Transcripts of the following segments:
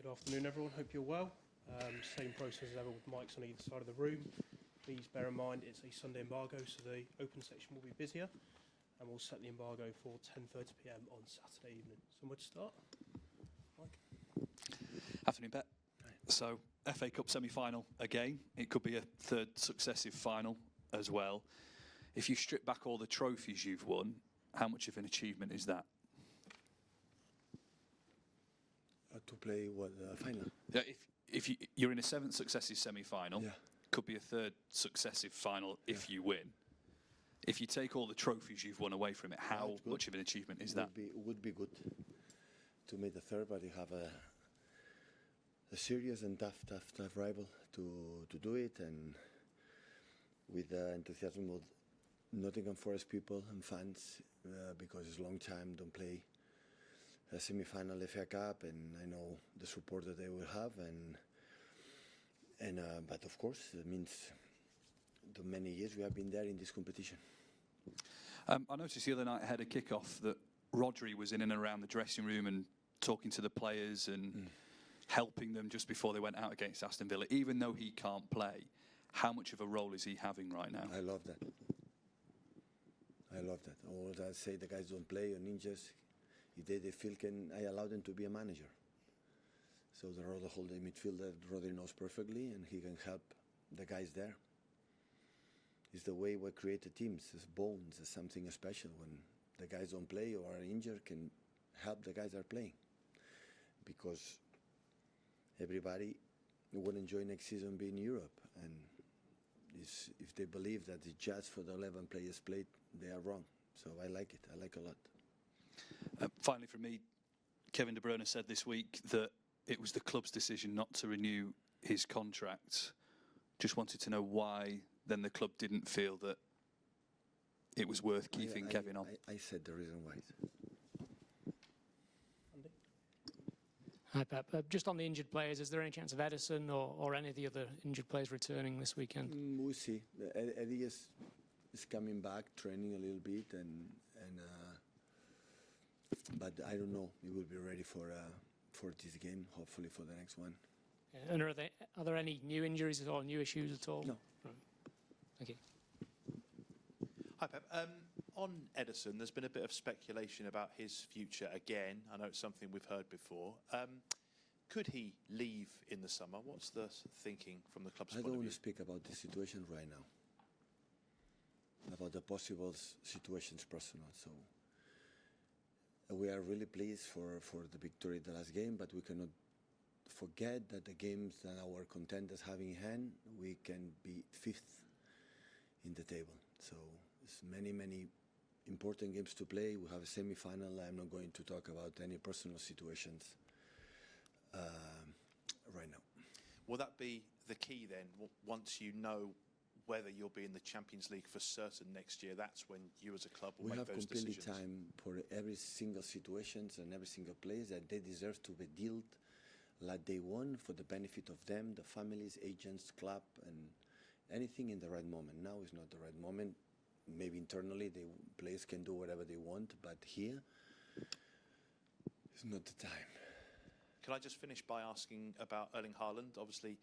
Good afternoon, everyone. Hope you're well. Same process as ever with mics on either side of the room. Please bear in mind it's a Sunday embargo, so the open section will be busier, and we'll set the embargo for 10:30 p.m. on Saturday evening. Somewhere to start? Mike? Afternoon, Pep. So, FA Cup semi-final again. It could be a third successive final as well. If you strip back all the trophies you've won, how much of an achievement is that? To play what final? Yeah, if you're in a seventh successive semi-final, Yeah. could be a third successive final if you win. If you take all the trophies you've won away from it, how much of an achievement is that? Would be good to make the third, but you have a serious and tough rival to do it, and with the enthusiasm of Nottingham Forest people and fans, because it's a long time don't play a semi-final FA Cup, and I know the support that they will have, but of course it means the many years we have been there in this competition. I noticed the other night ahead of kick-off that Rodri was in and around the dressing room and talking to the players and helping them just before they went out against Aston Villa. Even though he can't play, how much of a role is he having right now? I love that. All that say the guys don't play or ninjas. If they feel I allow them to be a manager. So the role of holding midfield that Rodri knows perfectly, and he can help the guys there. It's the way we create the teams. It's bones. It's something special when the guys don't play or are injured, can help the guys that are playing. Because everybody will enjoy next season being in Europe, and if they believe that it's just for the 11 players played, they are wrong. So I like it. I like a lot. Finally, from me, Kevin De Bruyne said this week that it was the club's decision not to renew his contract. Just wanted to know why then the club didn't feel that it was worth keeping Kevin on. I said the reason why. Andy? Hi, Pep. Just on the injured players, is there any chance of Edison or any of the other injured players returning this weekend? We'll see. Eddie is coming back, training a little bit, but I don't know. He will be ready for this game, hopefully for the next one. And are there any new injuries or new issues at all? No. Right. Thank you. Hi, Pep. On Edison, there's been a bit of speculation about his future again. I know it's something we've heard before. Could he leave in the summer? What's the thinking from the club's point of view? I don't want to speak about the situation right now, about the possible situations personal. So we are really pleased for the victory the last game, but we cannot forget that the games that our contenders have in hand, we can be fifth in the table. So it's many important games to play. We have a semi-final. I'm not going to talk about any personal situations right now. Will that be the key then? Once you know whether you'll be in the Champions League for certain next year, that's when you as a club will make those decisions. We have complete time for every single situations and every single place that they deserve to be dealt like they want, for the benefit of them, the families, agents, club, and anything in the right moment. Now is not the right moment. Maybe internally the players can do whatever they want, but here it's not the time. Can I just finish by asking about Erling Haaland? Obviously,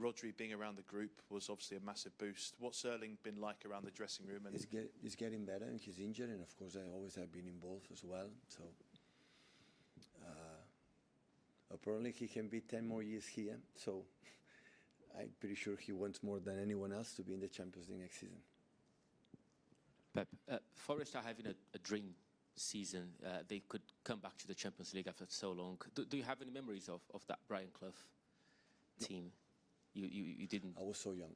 Rodri being around the group was obviously a massive boost. What's Erling been like around the dressing room? And he's getting better, and he's injured, and of course I always have been involved as well. So apparently he can be 10 more years here. So I'm pretty sure he wants more than anyone else to be in the Champions League next season. Pep, Forest are having a dream season. They could come back to the Champions League after so long. Do you have any memories of that Brian Clough team? No. You didn't. I was so young.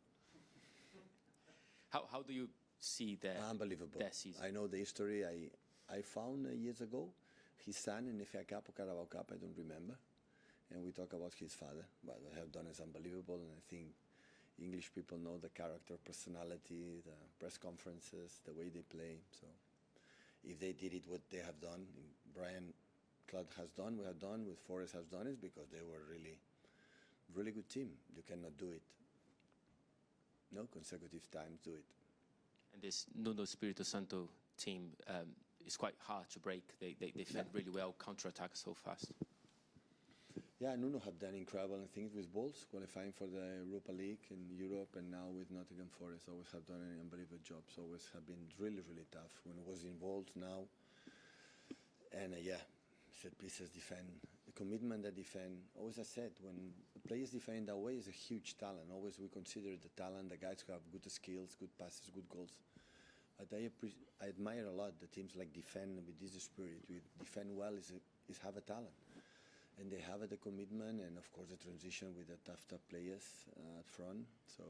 How do you see their unbelievable their season? I know the history. I found years ago his son in the FA Cup or Carabao Cup. I don't remember. And we talk about his father. What they have done is unbelievable, and I think English people know the character, personality, the press conferences, the way they play. So if they did it, what they have done, Brian Clough has done, we have done, with Forest has done, is because they were really good team. You cannot do it. No consecutive times do it. And this Nuno Espírito Santo team is quite hard to break. They defend really well, counter-attack so fast. Yeah, Nuno have done incredible things with Wolves, qualifying for the Europa League in Europe, and now with Nottingham Forest. Always have done an unbelievable job. Always have been really, really tough when it was involved now. And yeah, set pieces defend, the commitment that defend. Always I said, when players defend that way, is a huge talent. Always we consider the talent, the guys who have good skills, good passes, good goals. But I admire a lot the teams like defend with this spirit. We defend well is have a talent. And they have the commitment, and of course the transition with the tough players at front. So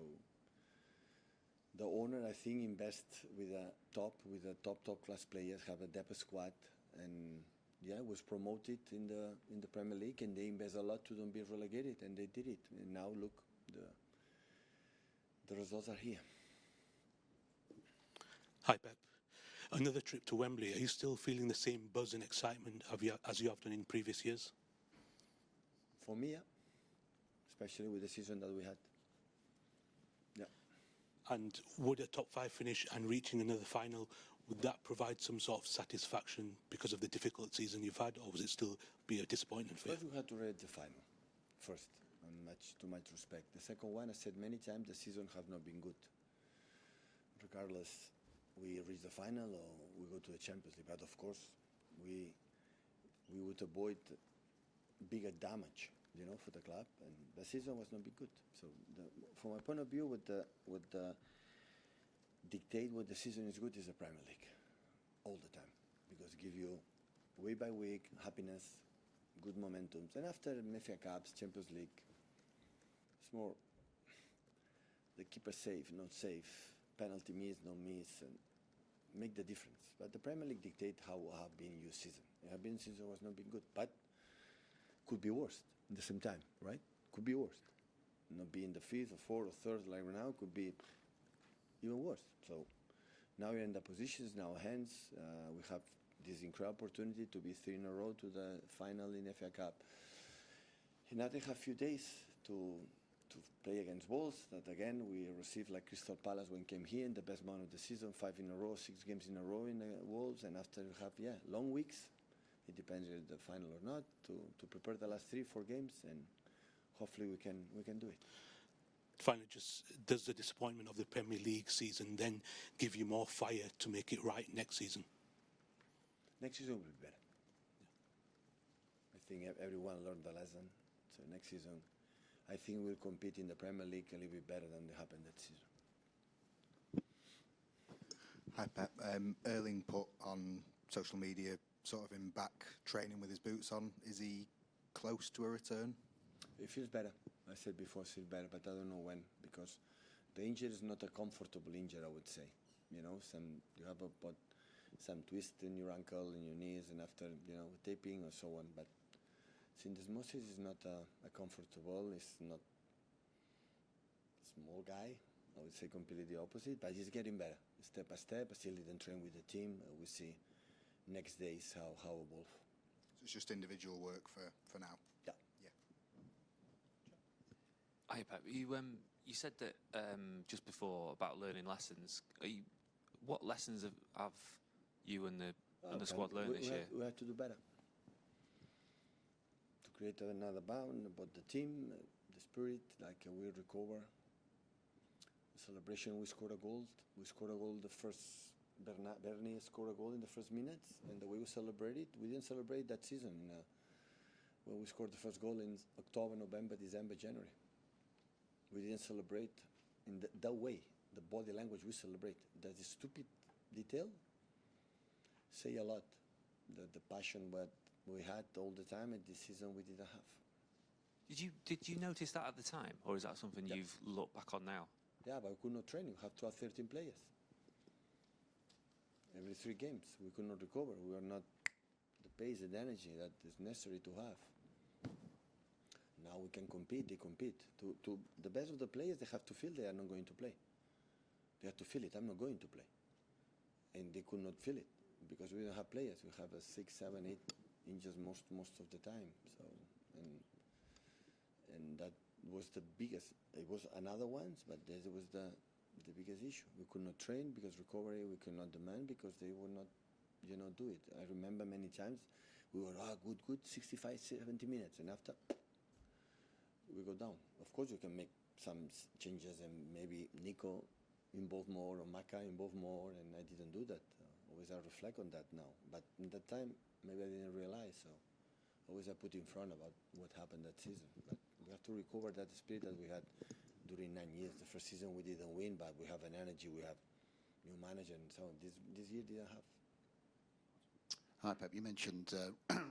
the owner, I think, invests with a top class players, have a depth squad, and yeah, was promoted in the Premier League, and they invest a lot to don't be relegated, and they did it. And now look, the results are here. Hi, Pep. Another trip to Wembley. Are you still feeling the same buzz and excitement as you have done in previous years? For me, yeah. Especially with the season that we had. Yeah. And would a top 5 finish and reaching another final, would that provide some sort of satisfaction because of the difficult season you've had, or would it still be a disappointment for you? First, we had to reach the final. First, and too much respect. The second one, I said many times, the season have not been good. Regardless, we reach the final or we go to the Champions League. But of course, we would avoid bigger damage, for the club, and the season was not be good. So, from my point of view, what dictate what the season is good is the Premier League, all the time, because it give you week by week happiness, good momentums, and after FA Cups, Champions League, it's more the keeper safe, not safe, penalty miss, no miss, and make the difference. But the Premier League dictate how have been your season. It have been season was not been good, but could be worse at the same time, right? Could be worse. Not be in the 5th or 4th or 3rd like right now, could be even worse. So now we're in the positions in our hands. We have this incredible opportunity to be 3 in a row to the final in FA Cup. And now they have a few days to play against Wolves. That again we received like Crystal Palace when came here in the best month of the season, 5 in a row, 6 games in a row in Wolves, and after we have long weeks. It depends if the final or not to prepare the last 3-4 games, and hopefully we can do it. Finally, just does the disappointment of the Premier League season then give you more fire to make it right next season? Next season will be better. I think everyone learned the lesson. So next season, I think we'll compete in the Premier League a little bit better than happened that season. Hi, Pep. Erling put on social media sort of him back training with his boots on. Is he close to a return? It feels better. I said before it feels better, but I don't know when, because the injury is not a comfortable injury, I would say. You have some twist in your ankle and your knees, and after taping or so on. But syndesmosis is not a comfortable. It's not small guy. I would say completely the opposite, but he's getting better step by step. I still didn't train with the team. We see next days how evolve. So it's just individual work for now. Yeah. Hi, Pep. You said that just before about learning lessons. What lessons have you and the squad learned this year? We have to do better. To create another bound about the team, the spirit, like we recover. The celebration, we scored a goal. We scored a goal the first. Bernie scored a goal in the first minutes, and the way we celebrated, we didn't celebrate that season when we scored the first goal in October, November, December, January. We didn't celebrate in that way. The body language we celebrate. That is stupid detail. Say a lot. The passion what we had all the time, and this season we didn't have. Did you notice that at the time, or is that something you've looked back on now? Yeah, but we could not train. We have 12, 13 players. Every 3 games, we could not recover. We are not the pace and energy that is necessary to have. Now we can compete. They compete. To the best of the players, they have to feel they are not going to play. They have to feel it. I'm not going to play, and they could not feel it because we don't have players. We have 6, 7, 8 inches most of the time. So and that was the biggest. It was another ones, but this was the biggest issue. We could not train because recovery, we could not demand because they would not, do it. I remember many times we were, good, 65, 70 minutes. And after, we go down. Of course, you can make some changes and maybe Nico involved more or Maka involved more, and I didn't do that. Always I reflect on that now, but in that time maybe I didn't realize. So always I put in front about what happened that season. But we have to recover that spirit that we had during 9 years. The first season we didn't win, but we have an energy, we have new manager, and so on. This year didn't have. Hi, Pep. You mentioned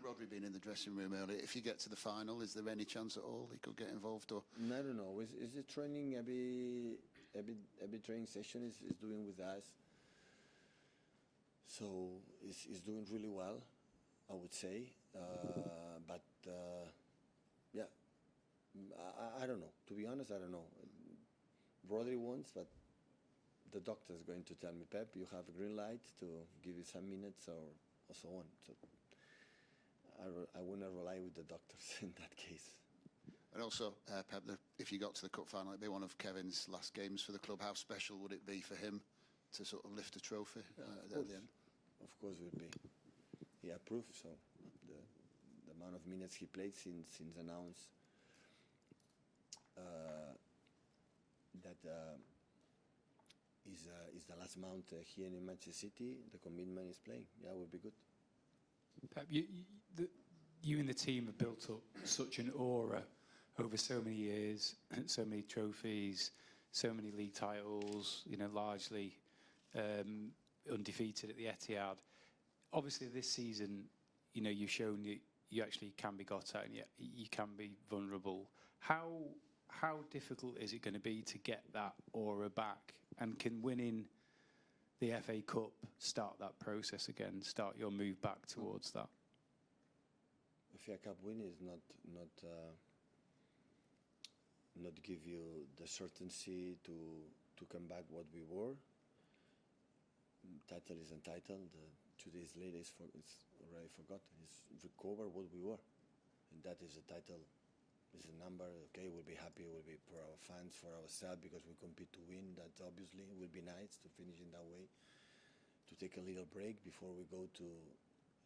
Rodri being in the dressing room earlier. If you get to the final, is there any chance at all he could get involved? Or I don't know. Is the training every training session is doing with us? So he's doing really well, I would say. But yeah, I don't know. To be honest, I don't know. Rodri wants, but the doctor is going to tell me, Pep, you have a green light to give you some minutes or so on. So I wouldn't rely with the doctors in that case. and also, Pep, if you got to the cup final, it'd be one of Kevin's last games for the club. How special would it be for him to sort of lift a trophy at the end? Of course, it would be. He approved, so the amount of minutes he played since announced that is the last month here in Manchester City. The commitment is playing. Yeah, it would be good. Pep, you and the team have built up such an aura over so many years, so many trophies, so many league titles, largely undefeated at the Etihad. Obviously, this season, you've shown you actually can be got at and you can be vulnerable. How difficult is it going to be to get that aura back? And can winning the FA Cup start that process again, start your move back towards that? The FA Cup win is not give you the certainty to come back what we were. Title is entitled. 2 days later, it's already forgotten. It's recover what we were, and that is a title. Is a number. Okay, we'll be happy. We'll be for our fans, for ourselves, because we compete to win. That obviously will be nice to finish in that way. To take a little break before we go to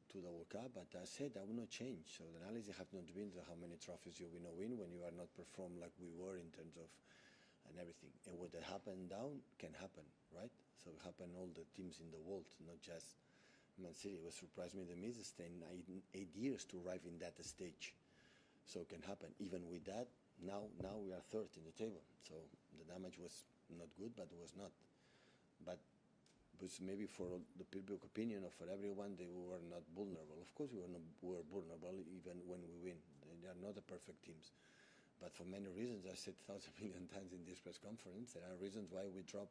the World Cup. But I said I will not change. So the analysis have not been how many trophies you will not win when you are not performed like we were in terms of and everything. And what happened down can happen, right? So it happened all the teams in the world, not just Man City. It was surprised me the Miz staying 8 years to arrive in that stage. So it can happen. Even with that, now we are third in the table. So the damage was not good, but it was not. But it was maybe for the public opinion or for everyone, they were not vulnerable. Of course, we were vulnerable even when we win. They are not the perfect teams. But for many reasons, I said 1,000 million times in this press conference, there are reasons why we drop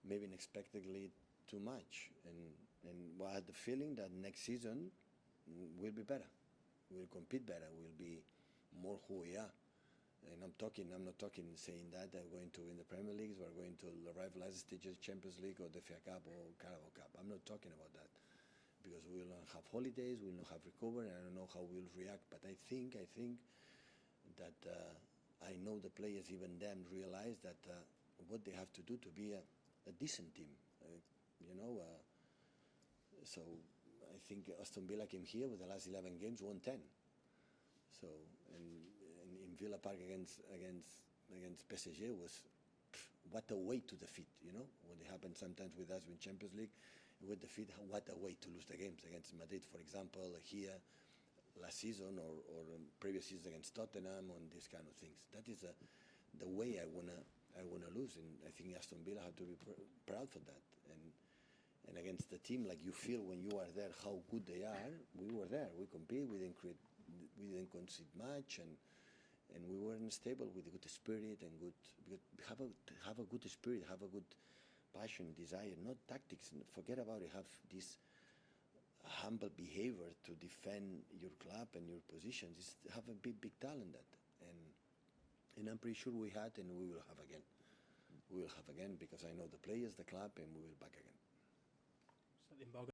maybe unexpectedly too much. And I had the feeling that next season will be better. We'll compete better. We'll be more who we are. And I'm not talking saying that we're going to win the Premier League, we're going to arrive last stages, Champions League or the FA Cup or Carabao Cup. I'm not talking about that because we will not have holidays, we will not have recovery, and I don't know how we'll react. But I think that I know the players, even them, realize that what they have to do to be a decent team. So I think Aston Villa came here with the last 11 games, won 10. So and in Villa Park against PSG was what a way to defeat. What happened sometimes with us in Champions League, with defeat, what a way to lose the games against Madrid, for example, here last season or previous season against Tottenham on these kind of things. That is the way I wanna lose, and I think Aston Villa have to be proud for that. And against the team, like you feel when you are there, how good they are. We were there. We compete. We didn't concede much, and we were stable with a good spirit and good. Have a good spirit. Have a good passion, desire, not tactics. Forget about it. Have this humble behavior to defend your club and your positions. Have a big talent that, and I'm pretty sure we had, and we will have again. We will have again because I know the players, the club, and we will back again. Set the embargo